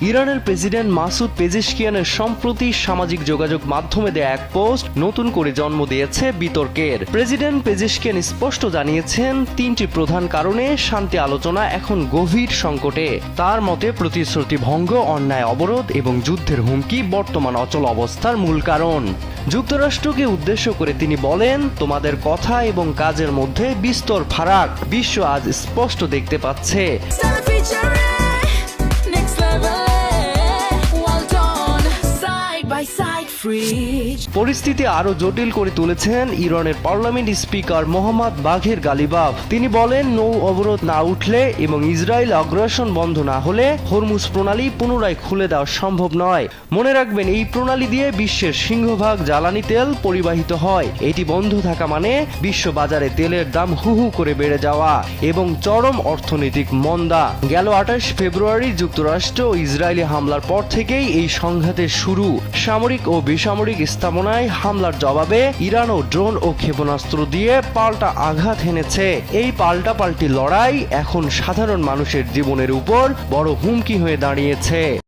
ইরানের president Masoud পেজেশকিয়ানের সম্প্রতি সামাজিক যোগাযোগ মাধ্যমে দেয়া এক পোস্ট নতুন করে জন্ম দিয়েছে বিতর্কের। প্রেসিডেন্ট পেজেশকিয়ান স্পষ্ট জানিয়েছেন, তিনটি প্রধান কারণে শান্তি আলোচনা এখন গভীর সংকটে। তার মতে প্রতিশ্রুতি ভঙ্গ, অন্যায় অবরোধ এবং যুদ্ধের হুমকি বর্তমান অচল অবস্থার মূল কারণ। যুক্তরাষ্ট্রকে উদ্দেশ্য করে তিনি বলেন, তোমাদের কথা এবং কাজের মধ্যে বিস্তর ফারাক বিশ্ব আজ স্পষ্ট দেখতে পাচ্ছে। পরিস্থিতি আরো জটিল করে তুলেছেন ইরানের পার্লামেন্ট স্পিকার মোহাম্মদ বাঘের গালিবাফ। তিনি বলেন, নৌ অবরোধ না উঠলে এবং ইসরায়েল আগ্রাসন বন্ধ না হলে হরমুজ প্রণালী পুনরায় খুলে দেওয়া সম্ভব নয়। মনে রাখবেন, এই প্রণালী দিয়ে বিশ্বের সিংহভাগ জ্বালানি তেল পরিবাহিত হয়। এটি বন্ধ থাকা মানে বিশ্ব বাজারে তেলের দাম হু হু করে বেড়ে যাওয়া এবং চরম অর্থনৈতিক মন্দা। গেল 28 ফেব্রুয়ারি যুক্তরাষ্ট্র ও ইসরায়েলি হামলার পর থেকেই এই সংঘাতের শুরু। সামরিক ও বেসামরিক স্থাপনায় হামলার জবাবে ইরানও ড্রোন ও ক্ষেপণাস্ত্র দিয়ে পাল্টা আঘাত হেনেছে। এই পাল্টাপাল্টি লড়াই এখন সাধারণ মানুষের জীবনের উপর বড় হুমকি হয়ে দাঁড়িয়েছে।